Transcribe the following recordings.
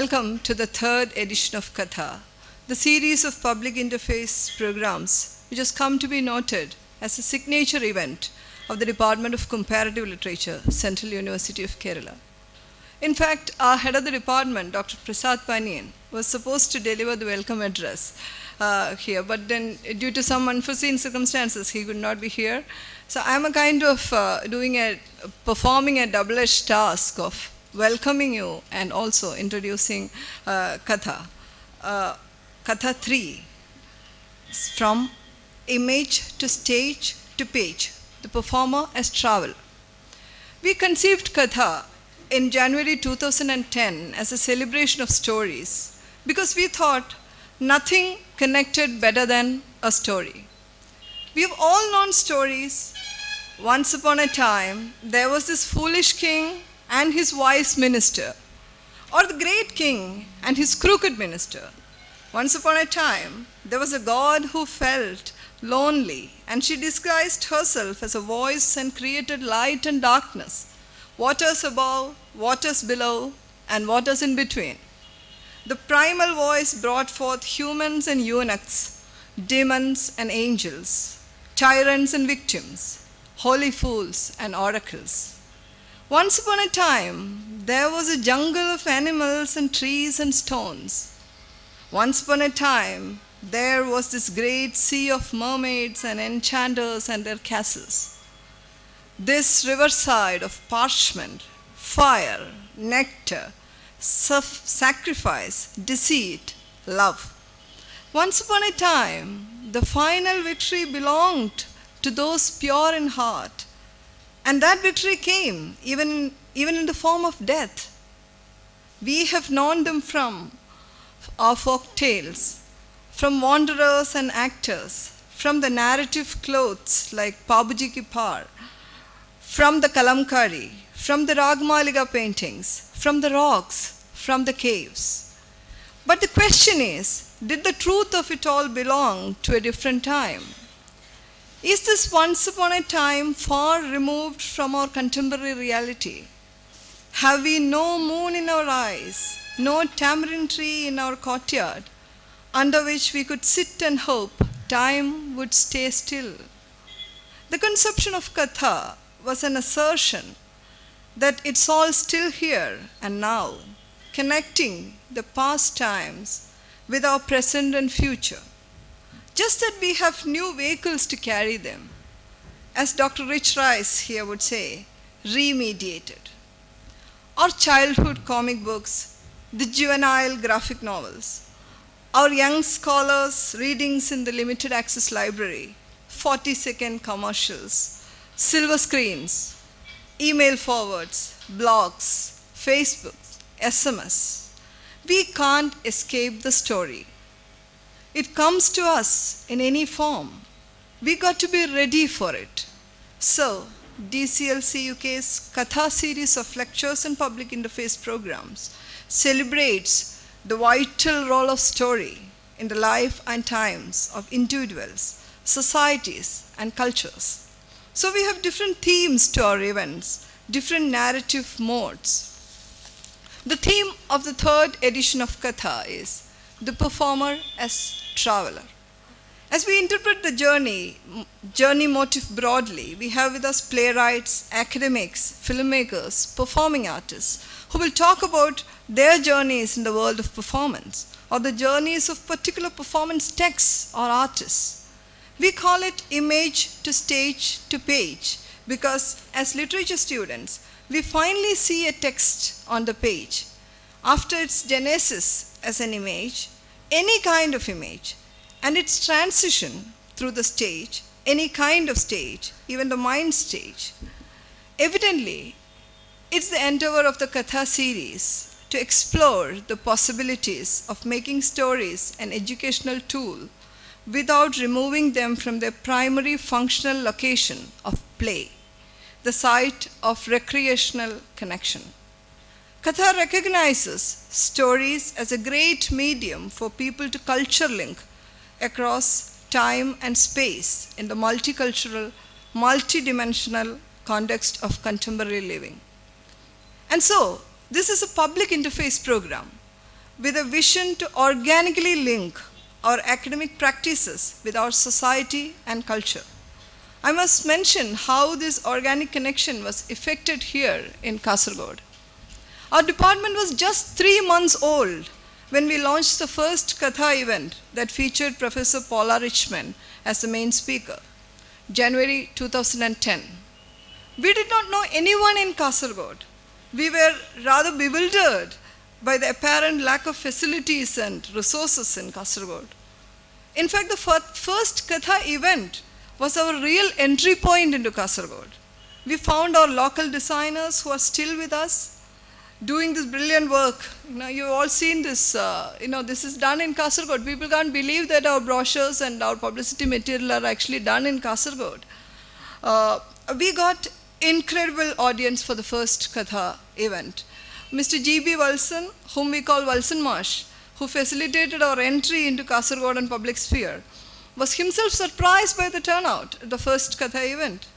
Welcome to the third edition of Katha, the series of public interface programs which has come to be noted as a signature event of the Department of Comparative Literature, Central University of Kerala. In fact, our head of the department, Dr. Prasad Paniyan, was supposed to deliver the welcome address here, but then due to some unforeseen circumstances, he could not be here. So I'm a kind of performing a double-edged task of welcoming you and also introducing Katha. Katha 3, from image to stage to page, the performer as travel. We conceived Katha in January 2010 as a celebration of stories because we thought nothing connected better than a story. We have all known stories. Once upon a time, there was this foolish king and his wise minister, or the great king and his crooked minister. Once upon a time, there was a god who felt lonely, and she disguised herself as a voice and created light and darkness, waters above, waters below, and waters in between. The primal voice brought forth humans and eunuchs, demons and angels, tyrants and victims, holy fools and oracles. Once upon a time, there was a jungle of animals and trees and stones. Once upon a time, there was this great sea of mermaids and enchanters and their castles. This riverside of parchment, fire, nectar, sacrifice, deceit, love. Once upon a time, the final victory belonged to those pure in heart. And that victory came even in the form of death. We have known them from our folk tales, from wanderers and actors, from the narrative clothes like Babuji Ki Par, from the Kalamkari, from the Ragmaliga paintings, from the rocks, from the caves. But the question is, did the truth of it all belong to a different time? Is this once upon a time far removed from our contemporary reality? Have we no moon in our eyes, no tamarind tree in our courtyard, under which we could sit and hope time would stay still? The conception of Katha was an assertion that it's all still here and now, connecting the past times with our present and future. Just that we have new vehicles to carry them. As Dr. Rich Rice here would say, remediated. Our childhood comic books, the juvenile graphic novels, our young scholars' readings in the limited access library, 40-second commercials, silver screens, email forwards, blogs, Facebook, SMS. We can't escape the story. It comes to us in any form. We got to be ready for it. So, DCLC UK's Katha series of lectures and public interface programs celebrates the vital role of story in the life and times of individuals, societies, and cultures. So we have different themes to our events, different narrative modes. The theme of the third edition of Katha is the performer as traveler. As we interpret the journey motif broadly, we have with us playwrights, academics, filmmakers, performing artists who will talk about their journeys in the world of performance or the journeys of particular performance texts or artists. We call it image to stage to page because as literature students, we finally see a text on the page. After its genesis as an image, any kind of image, and its transition through the stage, any kind of stage, even the mind stage. Evidently, it's the endeavor of the Katha series to explore the possibilities of making stories an educational tool without removing them from their primary functional location of play, the site of recreational connection. Katha recognizes stories as a great medium for people to culture link across time and space in the multicultural, multidimensional context of contemporary living. And so, this is a public interface program. with a vision to organically link our academic practices with our society and culture. I must mention how this organic connection was effected here in Kasaragod. Our department was just 3 months old when we launched the first Katha event that featured Professor Paula Richman as the main speaker, January 2010. We did not know anyone in Kasaragod. We were rather bewildered by the apparent lack of facilities and resources in Kasaragod. In fact, the first Katha event was our real entry point into Kasaragod. We found our local designers who are still with us, doing this brilliant work. You've all seen this, this is done in Kasaragod. People can't believe that our brochures and our publicity material are actually done in Kasaragod. We got incredible audience for the first Katha event. Mr. G.B. Walson, whom we call Walson Marsh, who facilitated our entry into Kasaragod and public sphere, was himself surprised by the turnout at the first Katha event.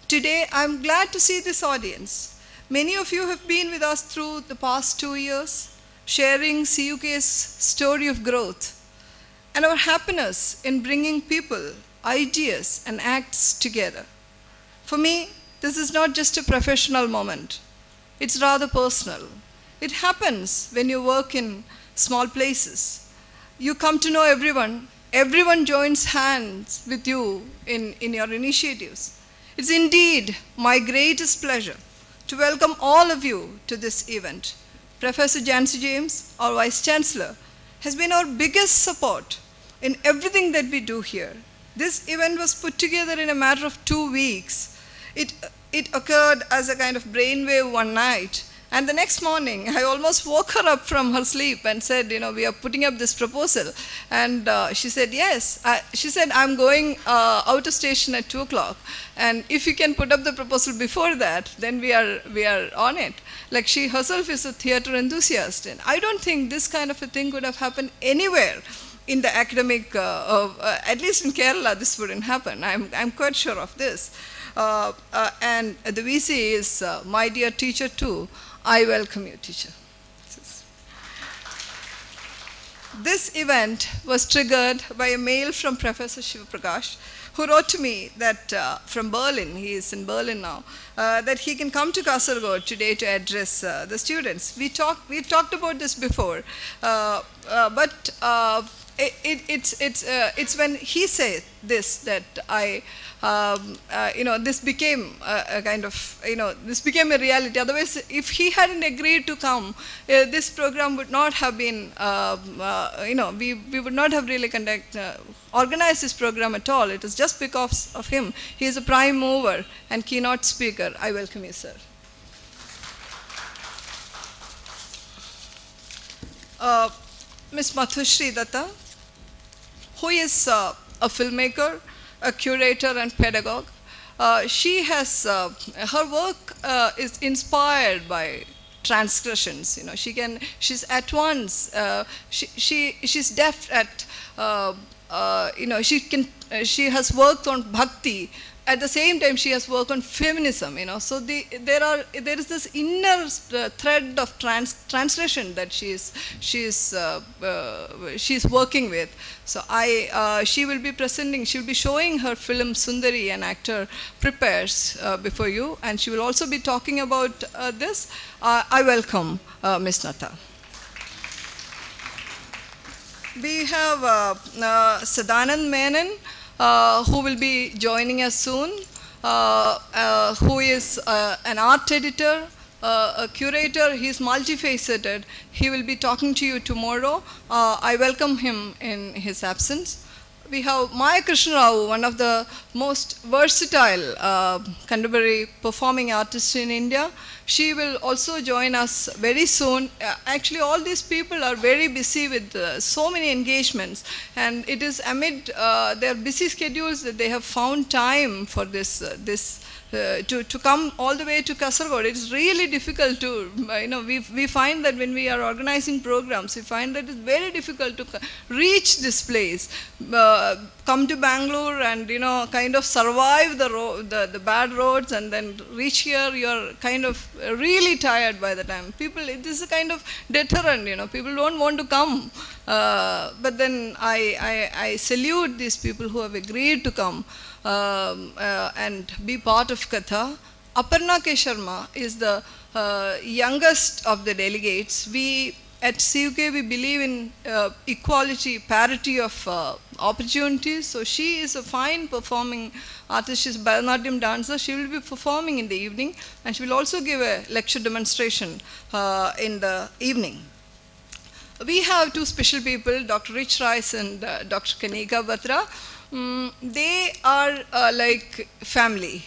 Today, I'm glad to see this audience. Many of you have been with us through the past 2 years, sharing CUK's story of growth and our happiness in bringing people, ideas, and acts together. For me, this is not just a professional moment. It's rather personal. It happens when you work in small places. You come to know everyone. Everyone joins hands with you in your initiatives. It's indeed my greatest pleasure to welcome all of you to this event. Professor Jancy James, our Vice Chancellor, has been our biggest support in everything that we do here. This event was put together in a matter of 2 weeks. It occurred as a kind of brainwave one night. And the next morning, I almost woke her up from her sleep and said, we are putting up this proposal. And she said, yes. She said, I'm going out of station at 2 o'clock. And if you can put up the proposal before that, then we are on it. Like, she herself is a theater enthusiast. And I don't think this kind of a thing could have happened anywhere in the academic, at least in Kerala, this wouldn't happen. I'm quite sure of this. And the VC is my dear teacher too. I welcome you, teacher. This event was triggered by a mail from Professor Shiva Prakash, who wrote to me that from Berlin, he is in Berlin now, that he can come to Kasaragod today to address the students. We talked about this before, but it's when he said this that this became a kind of, this became a reality. Otherwise, if he hadn't agreed to come, this program would not have been, we would not have really organized this program at all. It is just because of him. He is a prime mover and keynote speaker. I welcome you, sir. Ms. Madhushri Datta, who is a filmmaker, a curator and pedagogue. She has, her work is inspired by transgressions. She's at once, she's deft at, she has worked on bhakti. At the same time, she has worked on feminism, So there is this inner thread of translation that she's working with. So she will be presenting, she will be showing her film Sundari, an actor prepares before you, and she will also be talking about this. I welcome Ms. Nata. We have Sadanand Menon, who will be joining us soon, who is an art editor, a curator. He is multifaceted. He will be talking to you tomorrow. I welcome him in his absence. We have Maya Krishna Rao, one of the most versatile contemporary performing artists in India. She will also join us very soon. Actually, all these people are very busy with so many engagements, and it is amid their busy schedules that they have found time for this to come all the way to Kasaragod. It's really difficult to, we find that when we are organizing programs, we find that it's very difficult to reach this place, come to Bangalore and, kind of survive the bad roads, and then reach here, you're kind of really tired by the time. This is a kind of deterrent, people don't want to come. But then I salute these people who have agreed to come and be part of Katha. Aparna K. Sharma is the youngest of the delegates. We at CUK, we believe in equality, parity of opportunities. So she is a fine performing artist. She's a Bharatanatyam dancer. She will be performing in the evening, and she will also give a lecture demonstration in the evening. We have two special people, Dr. Rich Rice and Dr. Kanika Batra. They are like family.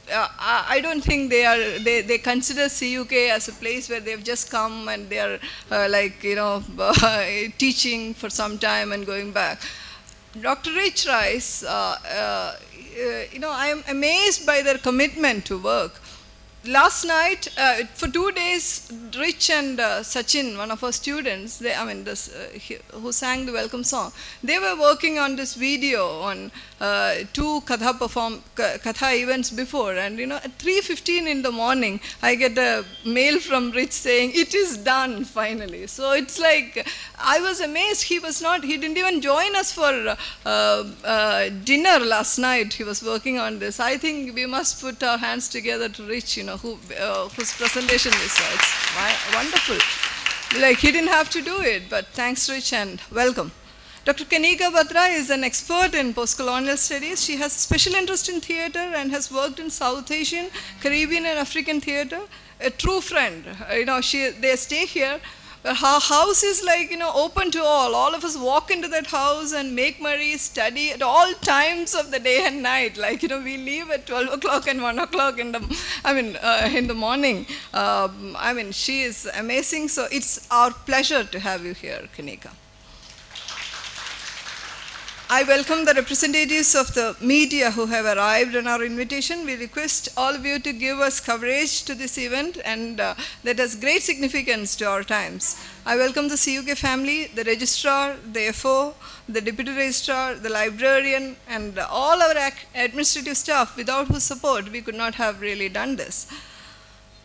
I don't think they consider CUK as a place where they've just come and they are teaching for some time and going back. Dr. Rich Rice, I am amazed by their commitment to work. Last night, for 2 days, Rich and Sachin, one of our students, who sang the welcome song, they were working on this video on 2 Katha events before. And at 3:15 in the morning, I get a mail from Rich saying, it is done finally. So it's like, I was amazed. He didn't even join us for dinner last night. He was working on this. I think we must put our hands together to Rich, whose presentation is. It's wonderful. Like, he didn't have to do it, but thanks, Rich, and welcome. Dr. Kanika Batra is an expert in post-colonial studies. She has special interest in theater and has worked in South Asian, Caribbean, and African theater. A true friend. They stay here. But her house is like, open to all. All of us walk into that house and make merry, study at all times of the day and night. Like, we leave at 12 o'clock and 1 o'clock in the morning. She is amazing. So it's our pleasure to have you here, Kanika. I welcome the representatives of the media who have arrived on our invitation. We request all of you to give us coverage to this event, and that has great significance to our times. I welcome the CUK family, the registrar, the FO, the deputy registrar, the librarian, and all our administrative staff, without whose support we could not have really done this.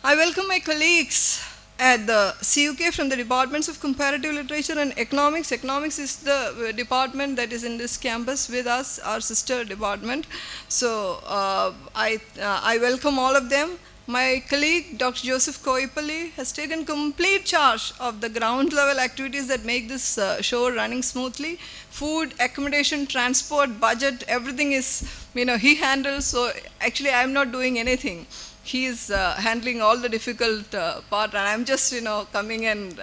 I welcome my colleagues at the CUK from the departments of comparative literature and economics. Economics is the department that is in this campus with us, our sister department. So I welcome all of them. My colleague, Dr. Joseph Koipalli, has taken complete charge of the ground level activities that make this show running smoothly. Food, accommodation, transport, budget, everything is, he handles. So actually, I'm not doing anything. He is handling all the difficult part, and I'm just, coming and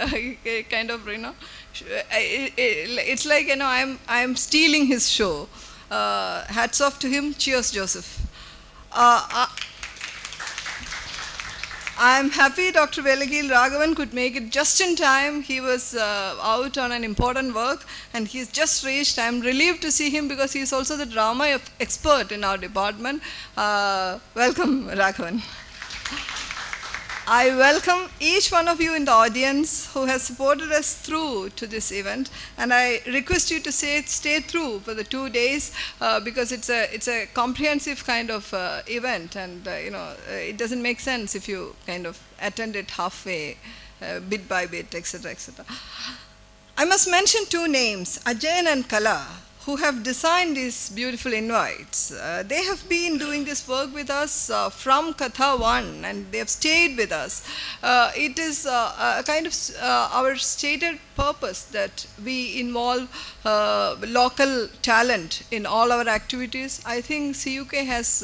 kind of, it's like, I'm stealing his show. Hats off to him. Cheers, Joseph. I'm happy Dr. Velagil Raghavan could make it just in time. He was out on an important work, and he's just reached. I'm relieved to see him because he's also the drama expert in our department. Welcome, Raghavan. I welcome each one of you in the audience who has supported us through to this event, and I request you to stay through for the 2 days because it's a comprehensive kind of event, and it doesn't make sense if you kind of attend it halfway, bit by bit, etc., etc. I must mention 2 names, Ajayan and Kala, who have designed these beautiful invites. They have been doing this work with us from Katha 1, and they have stayed with us. It is a kind of our stated purpose that we involve local talent in all our activities. I think CUK has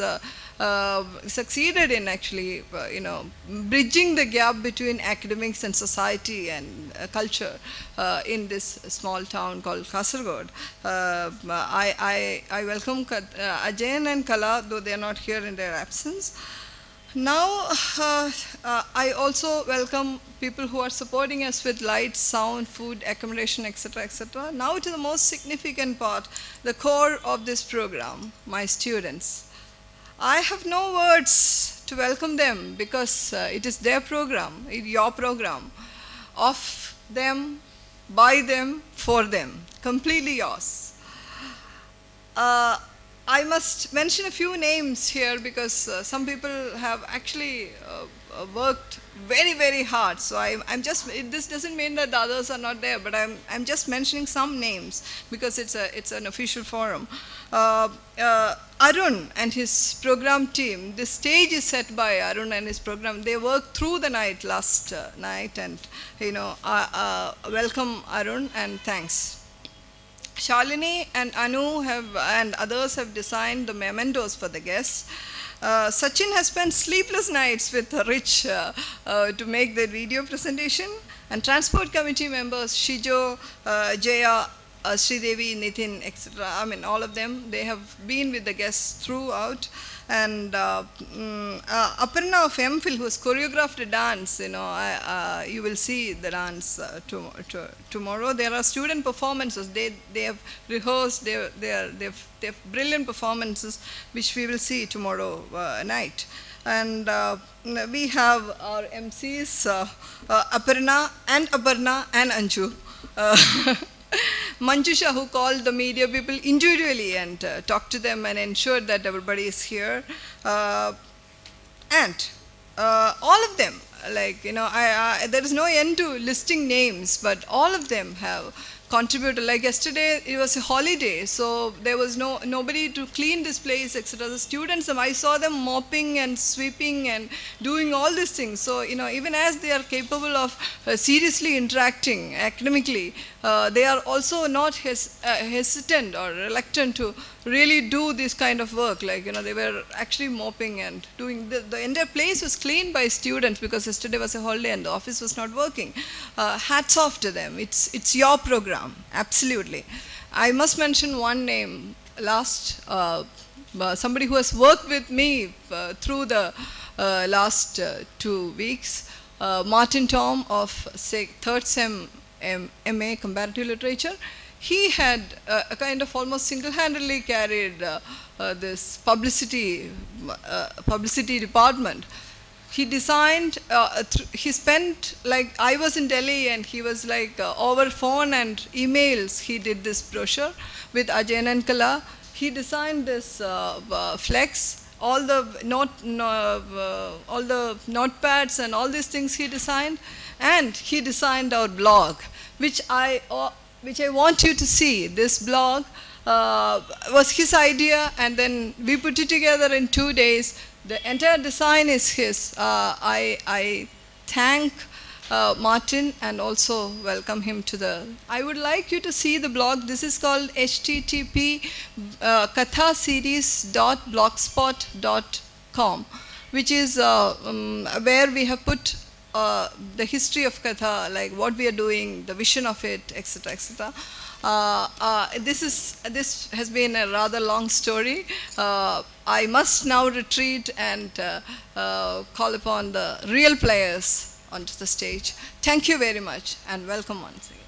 succeeded in actually, bridging the gap between academics and society and culture in this small town called Kasaragod. I welcome Ajayan and Kala, though they are not here in their absence. Now, I also welcome people who are supporting us with light, sound, food, accommodation, etc., etc. Now to the most significant part, the core of this program, my students. I have no words to welcome them because it is their program, your program, of them, by them, for them, completely yours. I must mention a few names here because some people have actually worked very, very hard. So this doesn't mean that the others are not there, but I'm just mentioning some names because it's an official forum. Arun and his program team, the stage is set by Arun and his program. They worked through the night last night, and welcome Arun and thanks. Shalini and Anu and others have designed the mementos for the guests. Sachin has spent sleepless nights with Rich to make the video presentation. And transport committee members, Shijo, Jaya, Sridevi, Nitin, etc. I mean, all of them, they have been with the guests throughout. And Aparna of MPhil, who has choreographed a dance, you will see the dance tomorrow. There are student performances. They have rehearsed. They have brilliant performances, which we will see tomorrow night. And we have our MCs, Aparna and Anju. Manjusha, who called the media people individually and talked to them and ensured that everybody is here. And all of them, there is no end to listing names, but all of them have contributed. Like yesterday, it was a holiday, so there was nobody to clean this place, etc. The students, I saw them mopping and sweeping and doing all these things. So, even as they are capable of seriously interacting academically, they are also not hesitant or reluctant to really do this kind of work. They were actually mopping and doing, the entire place was cleaned by students because yesterday was a holiday and the office was not working. Hats off to them. It's your program, absolutely. I must mention one name last, somebody who has worked with me through the last 2 weeks, Martin Tom of 3rd Sem MA Comparative Literature. He had a kind of almost single-handedly carried this publicity department. He designed, he spent, I was in Delhi and he was over phone and emails, he did this brochure with Ajay Nankala. He designed this flex, all the notepads and all these things he designed, and he designed our blog, which I want you to see. This blog was his idea, and then we put it together in 2 days. The entire design is his. I thank Martin and also welcome him to the... I would like you to see the blog. This is called kathaseries.blogspot.com, which is where we have put the history of Katha, what we are doing, the vision of it, etc., etc. This has been a rather long story. I must now retreat and call upon the real players onto the stage. Thank you very much and welcome once again.